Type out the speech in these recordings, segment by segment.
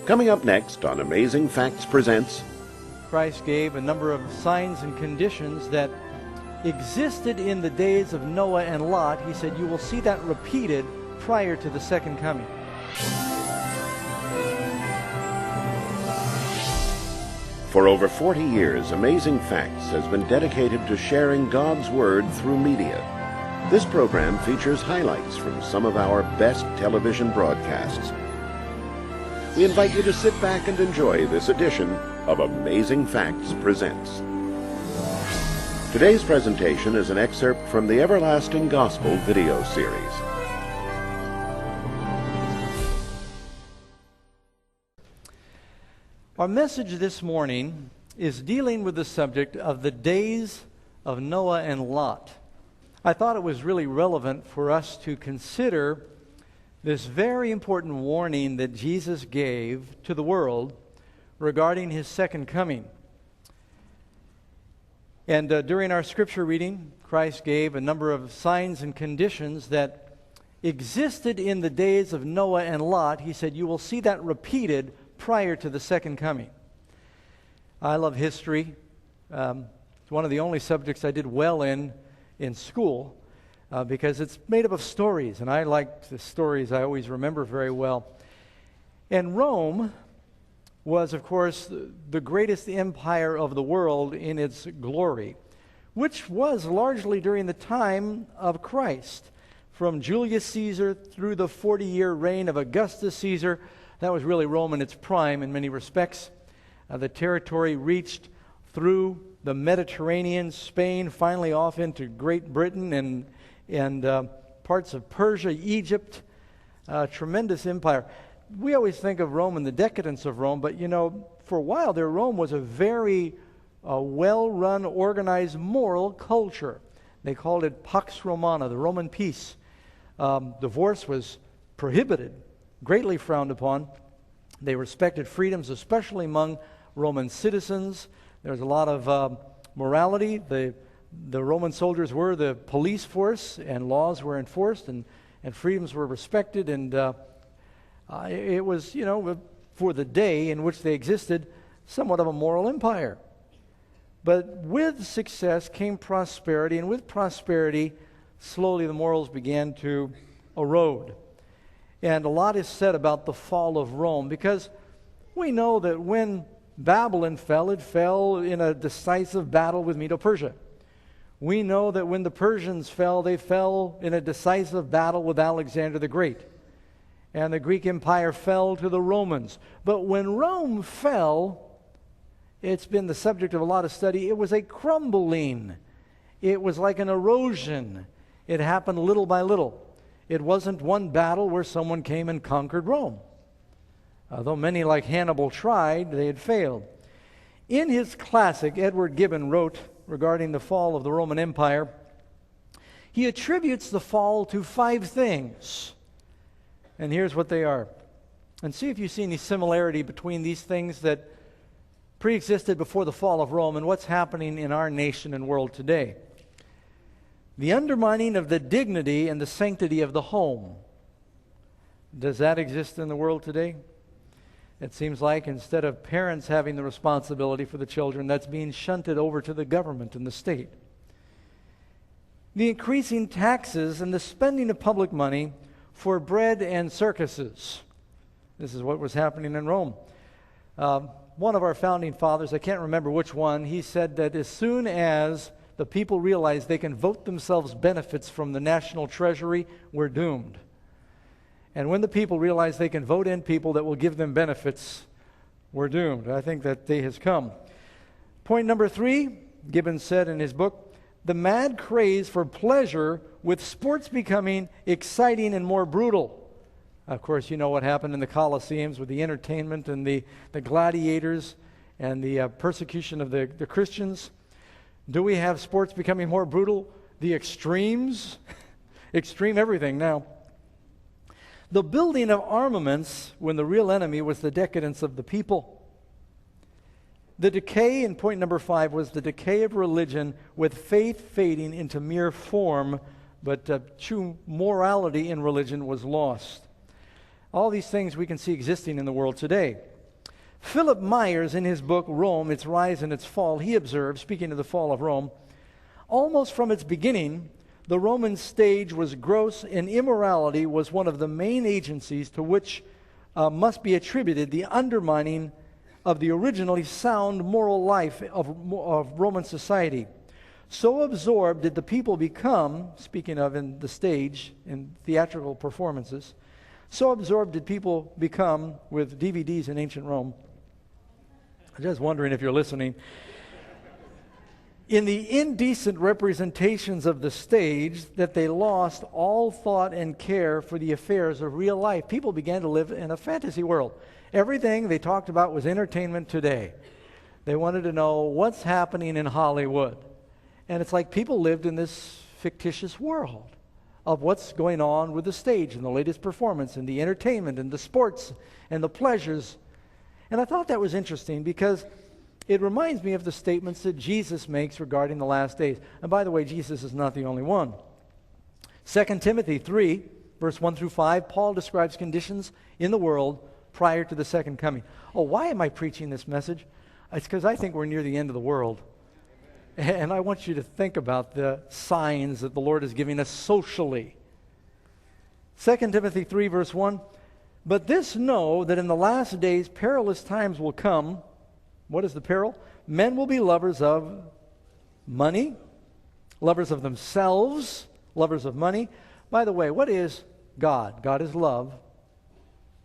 Coming up next on Amazing Facts Presents, Christ gave a number of signs and conditions that existed in the days of Noah and Lot. He said you will see that repeated prior to the second coming. For over 40 years, Amazing Facts has been dedicated to sharing God's Word through media. This program features highlights from some of our best television broadcasts. We invite you to sit back and enjoy this edition of Amazing Facts Presents. Today's presentation is an excerpt from the Everlasting Gospel video series. Our message this morning is dealing with the subject of the days of Noah and Lot. I thought it was really relevant for us to consider this very important warning that Jesus gave to the world regarding his second coming. And during our scripture reading, Christ gave a number of signs and conditions that existed in the days of Noah and Lot. He said, you will see that repeated prior to the second coming. I love history. It's one of the only subjects I did well in school because it's made up of stories, and I like the stories I always remember very well. And Rome was, of course, the greatest empire of the world in its glory, which was largely during the time of Christ. From Julius Caesar through the 40-year reign of Augustus Caesar, that was really Rome in its prime in many respects. The territory reached through the Mediterranean, Spain, finally off into Great Britain and parts of Persia, Egypt. Tremendous empire. We always think of Rome and the decadence of Rome, but for a while there, Rome was a very well-run, organized, moral culture. They called it Pax Romana, the Roman peace. Divorce was prohibited, greatly frowned upon. They respected freedoms, especially among Roman citizens. There was a lot of morality. The Roman soldiers were the police force, and laws were enforced, and freedoms were respected, and it was, for the day in which they existed, somewhat of a moral empire. But with success came prosperity, and with prosperity, slowly the morals began to erode. And a lot is said about the fall of Rome, because we know that when Babylon fell, it fell in a decisive battle with Medo-Persia. We know that when the Persians fell, they fell in a decisive battle with Alexander the Great. And the Greek Empire fell to the Romans. But when Rome fell, it's been the subject of a lot of study. It was a crumbling. It was like an erosion. It happened little by little. It wasn't one battle where someone came and conquered Rome. Though many like Hannibal tried, they had failed. In his classic, Edward Gibbon wrote regarding the fall of the Roman Empire, he attributes the fall to 5 things. And here's what they are. And see if you see any similarity between these things that pre-existed before the fall of Rome and what's happening in our nation and world today. The undermining of the dignity and the sanctity of the home. Does that exist in the world today? It seems like instead of parents having the responsibility for the children, that's being shunted over to the government and the state. The increasing taxes and the spending of public money for bread and circuses. This is what was happening in Rome. One of our founding fathers, I can't remember which one, he said that as soon as the people realize they can vote themselves benefits from the national treasury, we're doomed. And when the people realize they can vote in people that will give them benefits, we're doomed. I think that day has come. Point number 3, Gibbon said in his book, the mad craze for pleasure with sports becoming exciting and more brutal. Of course, you know what happened in the Colosseums with the entertainment and the gladiators and the persecution of the Christians. Do we have sports becoming more brutal? The extremes? Extreme everything now. The building of armaments when the real enemy was the decadence of the people. The decay, in point number 5, was the decay of religion with faith fading into mere form, but true morality in religion was lost. All these things we can see existing in the world today. Philip Myers, in his book, Rome, Its Rise and Its Fall, he observed, speaking of the fall of Rome, almost from its beginning, the Roman stage was gross, and immorality was one of the main agencies to which must be attributed the undermining of the originally sound moral life of Roman society. So absorbed did the people become, speaking of in the stage, in theatrical performances, so absorbed did people become with DVDs in ancient Rome. I'm just wondering if you're listening. In the indecent representations of the stage, that they lost all thought and care for the affairs of real life. People began to live in a fantasy world. Everything they talked about was entertainment today. They wanted to know what's happening in Hollywood. And it's like people lived in this fictitious world of what's going on with the stage and the latest performance and the entertainment and the sports and the pleasures. And I thought that was interesting because it reminds me of the statements that Jesus makes regarding the last days. And by the way, Jesus is not the only one. 2 Timothy 3, verse 1 through 5, Paul describes conditions in the world prior to the second coming. Oh, why am I preaching this message? It's because I think we're near the end of the world. And I want you to think about the signs that the Lord is giving us socially. 2 Timothy 3, verse 1, but this know that in the last days perilous times will come. What is the peril? Men will be lovers of money, lovers of themselves, lovers of money. By the way, what is God? God is love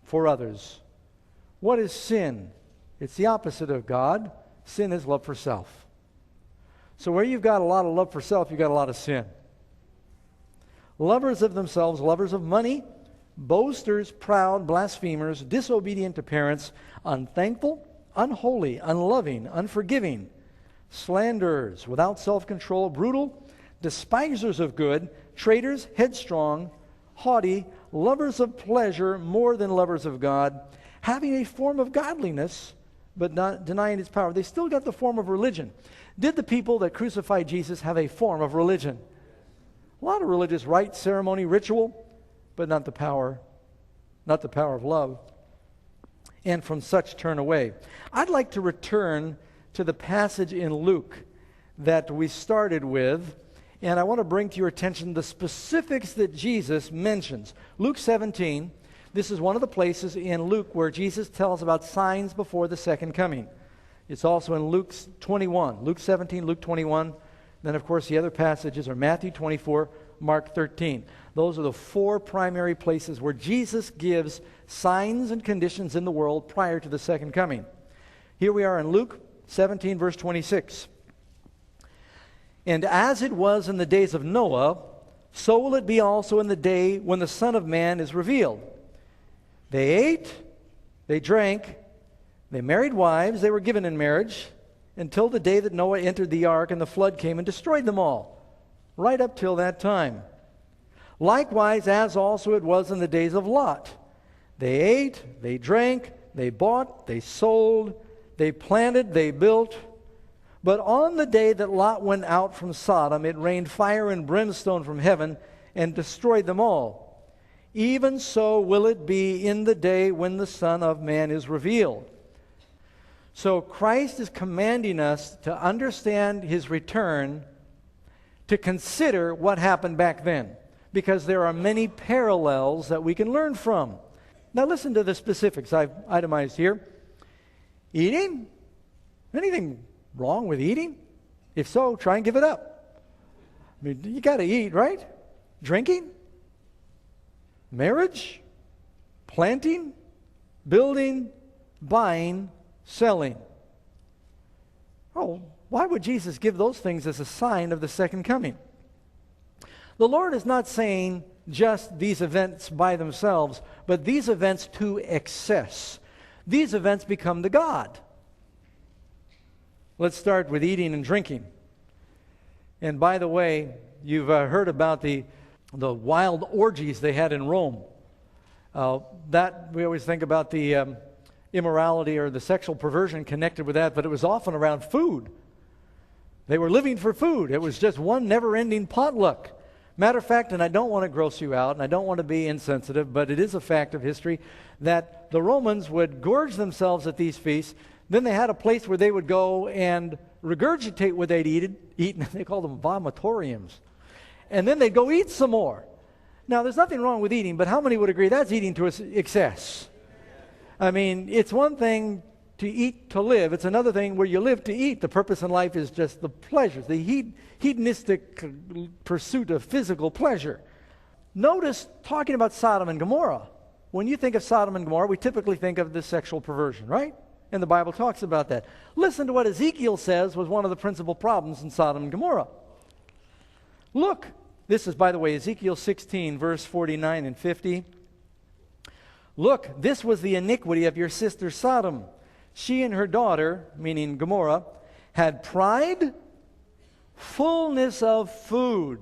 for others. What is sin? It's the opposite of God. Sin is love for self. So where you've got a lot of love for self, you've got a lot of sin. Lovers of themselves, lovers of money, boasters, proud, blasphemers, disobedient to parents, unthankful, unholy, unloving, unforgiving, slanderers, without self-control, brutal, despisers of good, traitors, headstrong, haughty, lovers of pleasure more than lovers of God, having a form of godliness, but not denying its power. They still got the form of religion. Did the people that crucified Jesus have a form of religion? A lot of religious rite, ceremony, ritual, but not the power of love. And from such turn away. I'd like to return to the passage in Luke that we started with, and I want to bring to your attention the specifics that Jesus mentions. Luke 17, this is one of the places in Luke where Jesus tells about signs before the second coming. It's also in Luke 21, Luke 17, Luke 21. Then, of course, the other passages are Matthew 24, Mark 13. Those are the four primary places where Jesus gives signs and conditions in the world prior to the second coming. Here we are in Luke 17, verse 26. And as it was in the days of Noah, so will it be also in the day when the Son of Man is revealed. They ate, they drank, they married wives, they were given in marriage, until the day that Noah entered the ark and the flood came and destroyed them all, right up till that time. Likewise, as also it was in the days of Lot. They ate, they drank, they bought, they sold, they planted, they built. But on the day that Lot went out from Sodom, it rained fire and brimstone from heaven and destroyed them all. Even so will it be in the day when the Son of Man is revealed. So Christ is commanding us to understand his return, to consider what happened back then, because there are many parallels that we can learn from. Now listen to the specifics I've itemized here. Eating? Anything wrong with eating? If so, try and give it up. I mean, you got to eat, right? Drinking? Marriage? Planting? Building? Buying? Selling. Oh, why would Jesus give those things as a sign of the second coming? The Lord is not saying just these events by themselves, but these events to excess. These events become the God. Let's start with eating and drinking. And by the way, you've heard about the wild orgies they had in Rome. That we always think about the immorality or the sexual perversion connected with that, but it was often around food. They were living for food. It was just one never-ending potluck. Matter of fact, and I don't want to gross you out, and I don't want to be insensitive, but it is a fact of history that the Romans would gorge themselves at these feasts. Then they had a place where they would go and regurgitate what they'd eaten. They called them vomitoriums. And then they'd go eat some more. Now, there's nothing wrong with eating, but how many would agree that's eating to excess? I mean, it's one thing to eat to live. It's another thing where you live to eat. The purpose in life is just the pleasures, the hedonistic pursuit of physical pleasure. Notice, talking about Sodom and Gomorrah, when you think of Sodom and Gomorrah, we typically think of the sexual perversion, right? And the Bible talks about that. Listen to what Ezekiel says was one of the principal problems in Sodom and Gomorrah. Look, this is, by the way, Ezekiel 16, verse 49 and 50. Look, this was the iniquity of your sister Sodom. She and her daughter, meaning Gomorrah, had pride, fullness of food.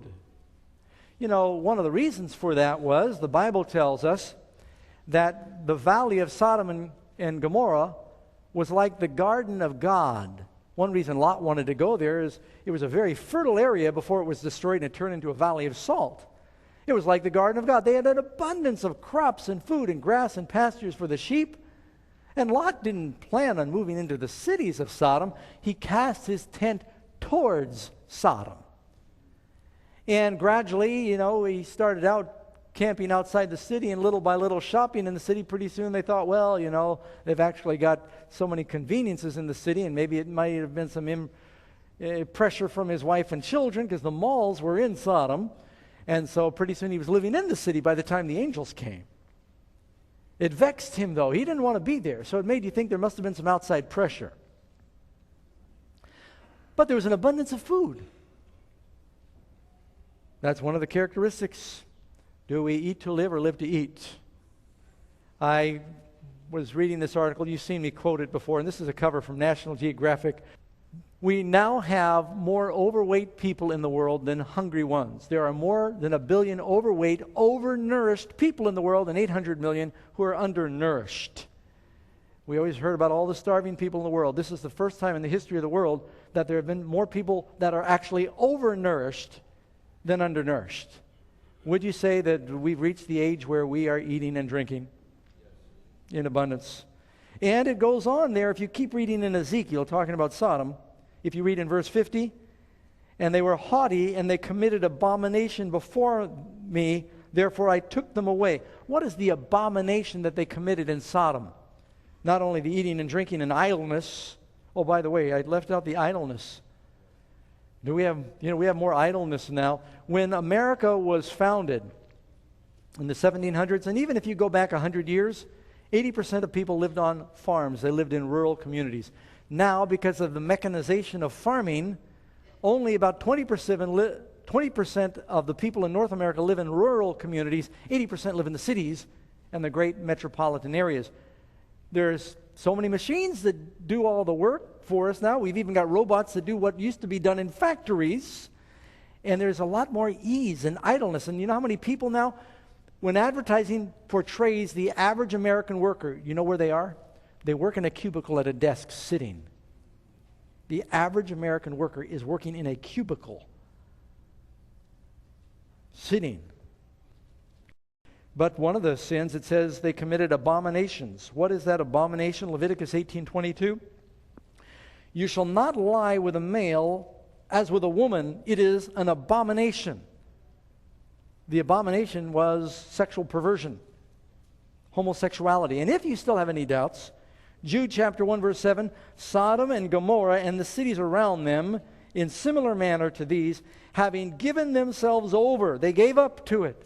You know, one of the reasons for that was, the Bible tells us, that the valley of Sodom and Gomorrah was like the garden of God. One reason Lot wanted to go there is it was a very fertile area before it was destroyed and it turned into a valley of salt. It was like the garden of God. They had an abundance of crops and food and grass and pastures for the sheep. And Lot didn't plan on moving into the cities of Sodom. He cast his tent towards Sodom. And gradually, you know, he started out camping outside the city and little by little shopping in the city. Pretty soon they thought, well, you know, they've actually got so many conveniences in the city, and maybe it might have been some pressure from his wife and children because the malls were in Sodom. And so pretty soon he was living in the city by the time the angels came. It vexed him, though. He didn't want to be there, so it made you think there must have been some outside pressure. But there was an abundance of food. That's one of the characteristics. Do we eat to live or live to eat? I was reading this article. You've seen me quote it before, and this is a cover from National Geographic. We now have more overweight people in the world than hungry ones. There are more than 1 billion overweight, overnourished people in the world and 800 million who are undernourished. We always heard about all the starving people in the world. This is the first time in the history of the world that there have been more people that are actually overnourished than undernourished. Would you say that we've reached the age where we are eating and drinking in abundance? And it goes on there, if you keep reading in Ezekiel, talking about Sodom, if you read in verse 50, and they were haughty, and they committed abomination before me, therefore I took them away. What is the abomination that they committed in Sodom? Not only the eating and drinking and idleness. Oh, by the way, I left out the idleness. Do we have, we have more idleness now. When America was founded in the 1700s, and even if you go back 100 years, 80% of people lived on farms. They lived in rural communities. Now, because of the mechanization of farming, only about 20% of the people in North America live in rural communities. 80% live in the cities and the great metropolitan areas. There's so many machines that do all the work for us now. We've even got robots that do what used to be done in factories. And there's a lot more ease and idleness. And you know how many people now, when advertising portrays the average American worker, you know where they are? They work in a cubicle at a desk sitting. The average American worker is working in a cubicle, sitting. But one of the sins, it says they committed abominations. What is that abomination? Leviticus 18:22. You shall not lie with a male as with a woman. It is an abomination. The abomination was sexual perversion, homosexuality. And if you still have any doubts, Jude chapter 1 verse 7, Sodom and Gomorrah and the cities around them, in similar manner to these, having given themselves over, they gave up to it,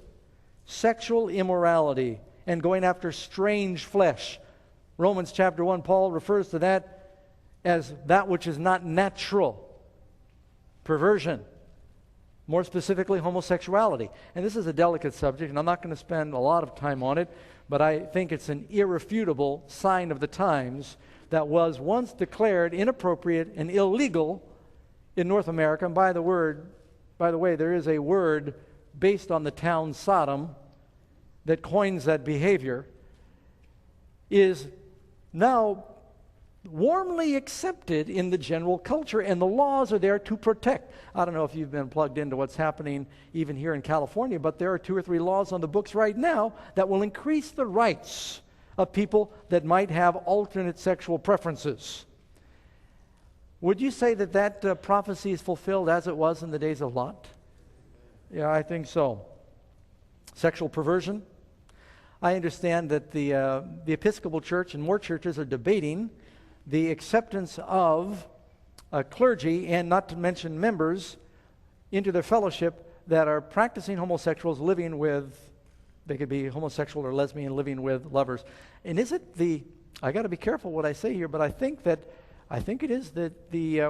sexual immorality and going after strange flesh. Romans chapter 1, Paul refers to that as that which is not natural, perversion. More specifically, homosexuality. And this is a delicate subject, and I'm not going to spend a lot of time on it, but I think it's an irrefutable sign of the times that was once declared inappropriate and illegal in North America. And by the way, there is a word based on the town Sodom that coins that behavior, is now warmly accepted in the general culture, and the laws are there to protect. I don't know if you've been plugged into what's happening even here in California, but there are 2 or 3 laws on the books right now that will increase the rights of people that might have alternate sexual preferences. Would you say that that prophecy is fulfilled as it was in the days of Lot? Yeah, I think so. Sexual perversion. I understand that the Episcopal Church and more churches are debating the acceptance of clergy, and not to mention members, into their fellowship that are practicing homosexuals living with, they could be homosexual or lesbian living with lovers. And is it I got to be careful what I say here, but I think it is that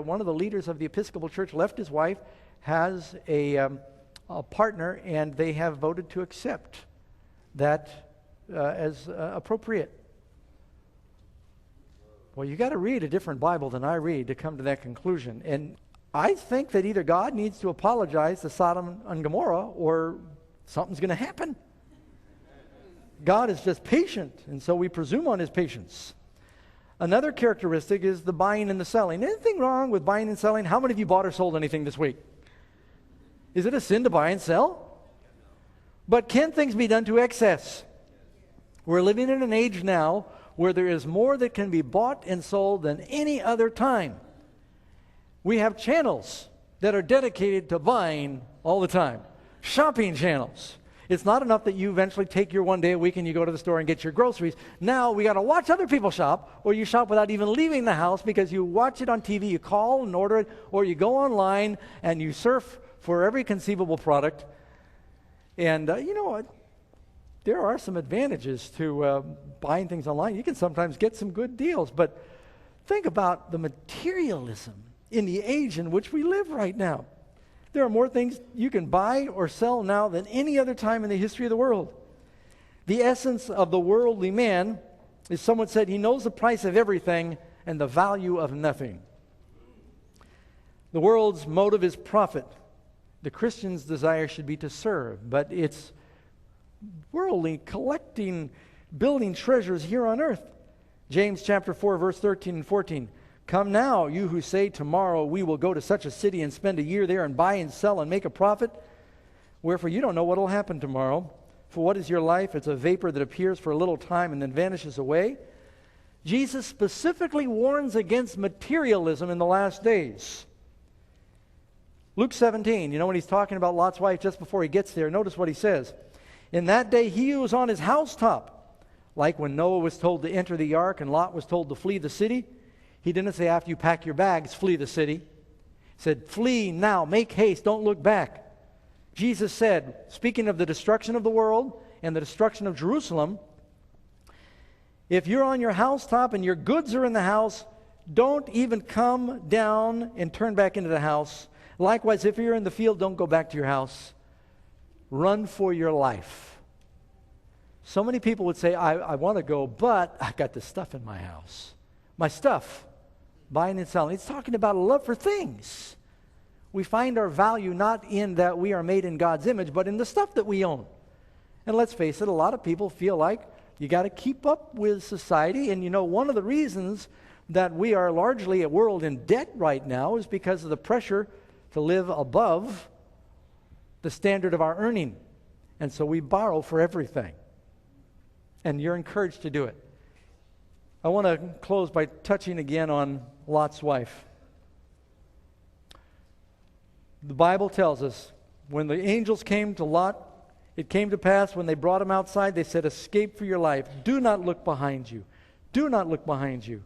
one of the leaders of the Episcopal Church left his wife, has a partner, and they have voted to accept that as appropriate. Well, you got to read a different Bible than I read to come to that conclusion. And I think that either God needs to apologize to Sodom and Gomorrah, or something's going to happen. God is just patient, and so we presume on his patience. Another characteristic is the buying and the selling. Anything wrong with buying and selling? How many of you bought or sold anything this week? Is it a sin to buy and sell? But can things be done to excess? We're living in an age now where there is more that can be bought and sold than any other time. We have channels that are dedicated to buying all the time. Shopping channels. It's not enough that you eventually take your one day a week and you go to the store and get your groceries. Now we got to watch other people shop, or you shop without even leaving the house because you watch it on TV, you call and order it, or you go online and you surf for every conceivable product. And you know what? There are some advantages to buying things online. You can sometimes get some good deals, but think about the materialism in the age in which we live right now. There are more things you can buy or sell now than any other time in the history of the world. The essence of the worldly man is, someone said, he knows the price of everything and the value of nothing. The world's motive is profit. The Christian's desire should be to serve, but it's worldly, collecting, building treasures here on earth. James chapter 4, verse 13 and 14. Come now, you who say, tomorrow we will go to such a city and spend a year there and buy and sell and make a profit. Wherefore you don't know what will happen tomorrow. For what is your life? It's a vapor that appears for a little time and then vanishes away. Jesus specifically warns against materialism in the last days. Luke 17, when he's talking about Lot's wife just before he gets there, notice what he says. In that day he who was on his housetop, like when Noah was told to enter the ark and Lot was told to flee the city, he didn't say after you pack your bags, flee the city. He said, flee now, make haste, don't look back. Jesus said, speaking of the destruction of the world and the destruction of Jerusalem, if you're on your housetop and your goods are in the house, don't even come down and turn back into the house. Likewise, if you're in the field, don't go back to your house. Run for your life. So many people would say, I want to go, but I got this stuff in my house. My stuff, buying and selling. It's talking about a love for things. We find our value not in that we are made in God's image, but in the stuff that we own. And let's face it, a lot of people feel like you got to keep up with society. And one of the reasons that we are largely a world in debt right now is because of the pressure to live above the standard of our earning. And so we borrow for everything. And you're encouraged to do it. I want to close by touching again on Lot's wife. The Bible tells us when the angels came to Lot, it came to pass when they brought him outside, they said, escape for your life. Do not look behind you. Do not look behind you,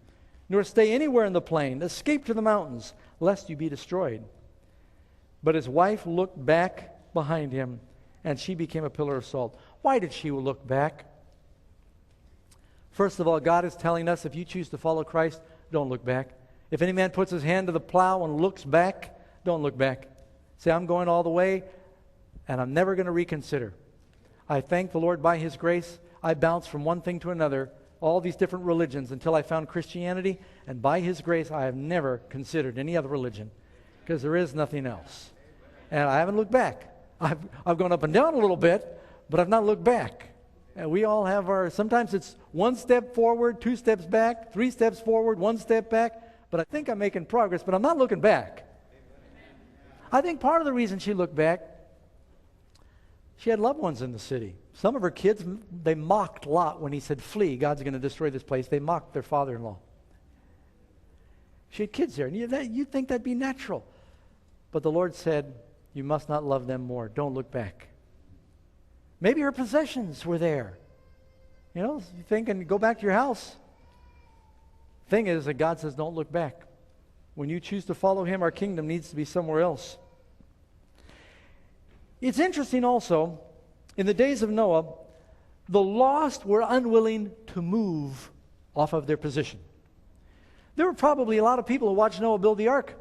nor stay anywhere in the plain. Escape to the mountains, lest you be destroyed. But his wife looked back behind him, and she became a pillar of salt. Why did she look back? First of all, God is telling us, if you choose to follow Christ, don't look back. If any man puts his hand to the plow and looks back, don't look back. Say, I'm going all the way, and I'm never going to reconsider. I thank the Lord by his grace. I bounced from one thing to another, all these different religions, until I found Christianity, and by his grace, I have never considered any other religion, because there is nothing else. And I haven't looked back. I've gone up and down a little bit, but I've not looked back. And we all have sometimes it's one step forward, 2 steps back, 3 steps forward, 1 step back. But I think I'm making progress, but I'm not looking back. I think part of the reason she looked back, she had loved ones in the city. Some of her kids, they mocked Lot when he said, flee, God's going to destroy this place. They mocked their father-in-law. She had kids there, and you'd think that'd be natural. But the Lord said, you must not love them more. Don't look back. Maybe her possessions were there. You know, you think, and go back to your house. Thing is that God says, don't look back. When you choose to follow Him, our kingdom needs to be somewhere else. It's interesting also, in the days of Noah, the lost were unwilling to move off of their position. There were probably a lot of people who watched Noah build the ark.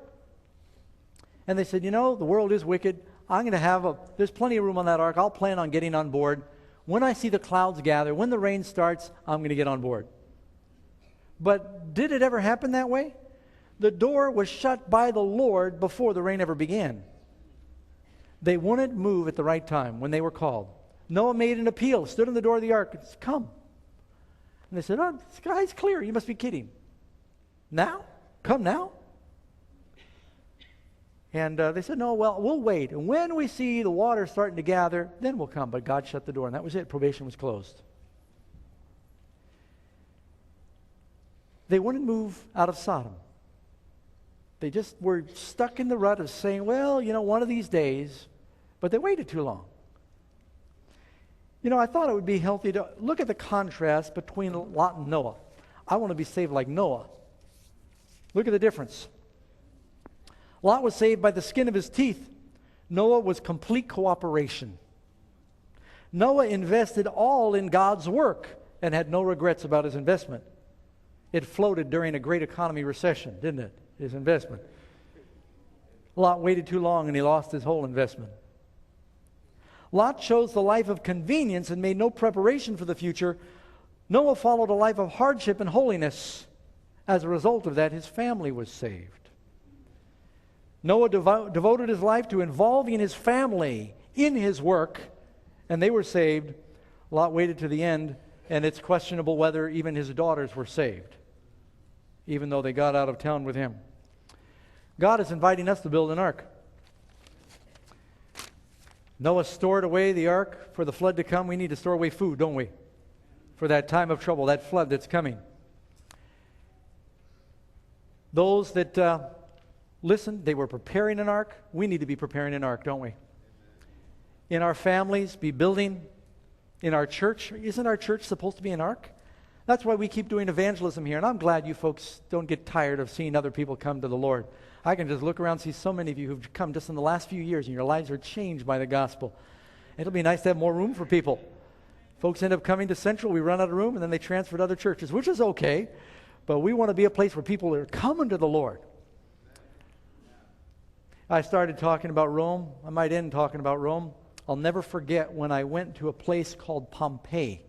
And they said, you know, the world is wicked. I'm going to have there's plenty of room on that ark. I'll plan on getting on board. When I see the clouds gather, when the rain starts, I'm going to get on board. But did it ever happen that way? The door was shut by the Lord before the rain ever began. They wouldn't move at the right time when they were called. Noah made an appeal, stood in the door of the ark, and said, come. And they said, oh, the sky's clear. You must be kidding. Now? Come now? And they said, no, well, we'll wait. And when we see the water starting to gather, then we'll come. But God shut the door, and that was it. Probation was closed. They wouldn't move out of Sodom. They just were stuck in the rut of saying, well, you know, one of these days, but they waited too long. You know, I thought it would be healthy to look at the contrast between Lot and Noah. I want to be saved like Noah. Look at the difference. Lot was saved by the skin of his teeth. Noah was complete cooperation. Noah invested all in God's work and had no regrets about his investment. It floated during a great economy recession, didn't it? His investment. Lot waited too long and he lost his whole investment. Lot chose the life of convenience and made no preparation for the future. Noah followed a life of hardship and holiness. As a result of that, his family was saved. Noah devoted his life to involving his family in his work, and they were saved. Lot waited to the end, and it's questionable whether even his daughters were saved, even though they got out of town with him. God is inviting us to build an ark. Noah stored away the ark for the flood to come. We need to store away food, don't we? For that time of trouble, that flood that's coming. Those that listened, they were preparing an ark. We need to be preparing an ark, don't we? In our families, be building. In our church, isn't our church supposed to be an ark? That's why we keep doing evangelism here, and I'm glad you folks don't get tired of seeing other people come to the Lord. I can just look around and see so many of you who've come just in the last few years, and your lives are changed by the gospel. It'll be nice to have more room for people. Folks end up coming to Central, we run out of room, and then they transfer to other churches, which is okay, but we want to be a place where people are coming to the Lord. I started talking about Rome. I might end talking about Rome. I'll never forget when I went to a place called Pompeii.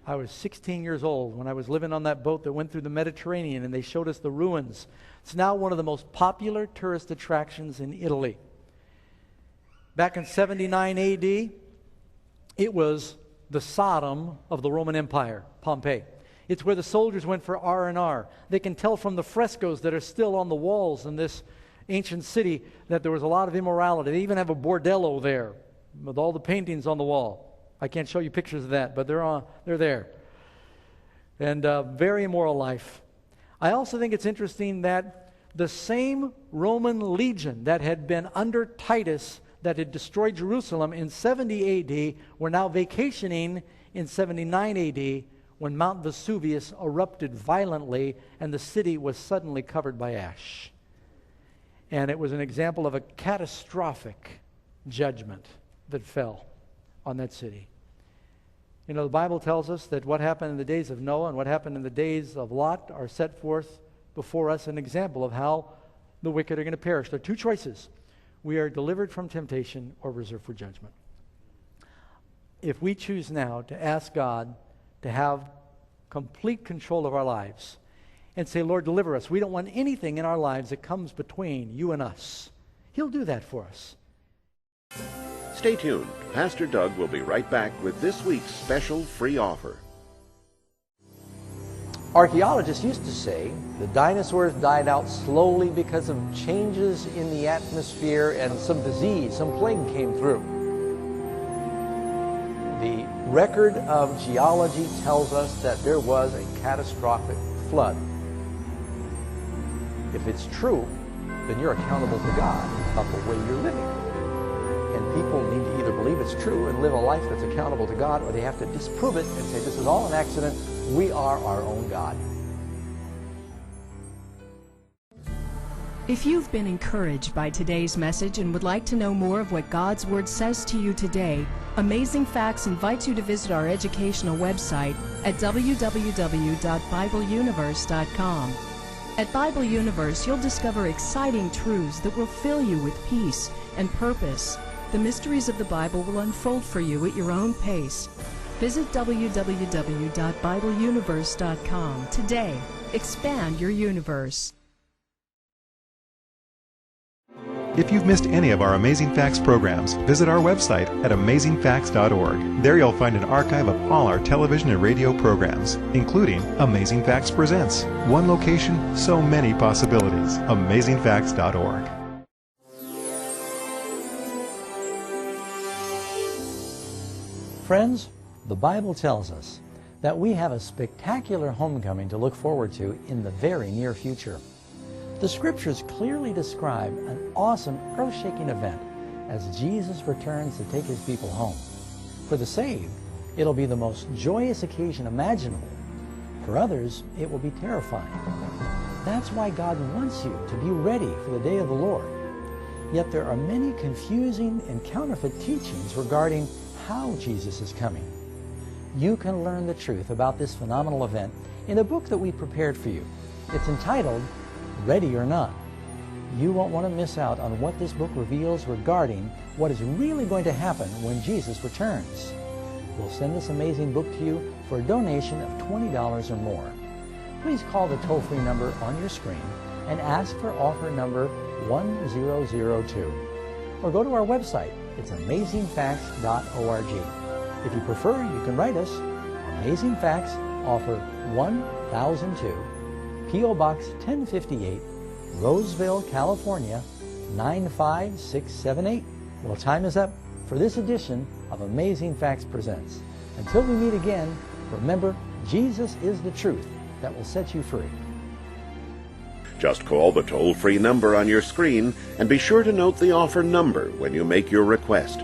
I was 16 years old when I was living on that boat that went through the Mediterranean, and they showed us the ruins. It's now one of the most popular tourist attractions in Italy. Back in 79 AD, it was the Sodom of the Roman Empire, Pompeii. It's where the soldiers went for R&R. They can tell from the frescoes that are still on the walls in this ancient city that there was a lot of immorality. They even have a bordello there with all the paintings on the wall. I can't show you pictures of that, but they're there. And very immoral life. I also think it's interesting that the same Roman legion that had been under Titus that had destroyed Jerusalem in 70 AD were now vacationing in 79 AD when Mount Vesuvius erupted violently and the city was suddenly covered by ash. And it was an example of a catastrophic judgment that fell on that city. You know, the Bible tells us that what happened in the days of Noah and what happened in the days of Lot are set forth before us an example of how the wicked are going to perish. There are two choices. We are delivered from temptation or reserved for judgment. If we choose now to ask God to have complete control of our lives and say, Lord, deliver us. We don't want anything in our lives that comes between you and us. He'll do that for us. Stay tuned. Pastor Doug will be right back with this week's special free offer. Archaeologists used to say the dinosaurs died out slowly because of changes in the atmosphere and some disease, some plague came through. The record of geology tells us that there was a catastrophic flood. If it's true, then you're accountable to God about the way you're living. And people need to either believe it's true and live a life that's accountable to God, or they have to disprove it and say this is all an accident. We are our own God. If you've been encouraged by today's message and would like to know more of what God's Word says to you today, Amazing Facts invites you to visit our educational website at www.BibleUniverse.com. At Bible Universe, you'll discover exciting truths that will fill you with peace and purpose. The mysteries of the Bible will unfold for you at your own pace. Visit www.BibleUniverse.com today. Expand your universe. If you've missed any of our Amazing Facts programs, visit our website at AmazingFacts.org. There you'll find an archive of all our television and radio programs, including Amazing Facts Presents. One location, so many possibilities. AmazingFacts.org. Friends, the Bible tells us that we have a spectacular homecoming to look forward to in the very near future. The Scriptures clearly describe an awesome, earth-shaking event as Jesus returns to take His people home. For the saved, it'll be the most joyous occasion imaginable. For others, it will be terrifying. That's why God wants you to be ready for the day of the Lord. Yet there are many confusing and counterfeit teachings regarding how Jesus is coming. You can learn the truth about this phenomenal event in a book that we prepared for you. It's entitled Ready or Not. You won't want to miss out on what this book reveals regarding what is really going to happen when Jesus returns. We'll send this amazing book to you for a donation of $20 or more. Please call the toll-free number on your screen and ask for offer number 1002. Or go to our website. It's AmazingFacts.org. If you prefer, you can write us Amazing Facts, offer 1002. P.O. Box 1058, Roseville, California, 95678. Well, time is up for this edition of Amazing Facts Presents. Until we meet again, remember, Jesus is the truth that will set you free. Just call the toll-free number on your screen and be sure to note the offer number when you make your request.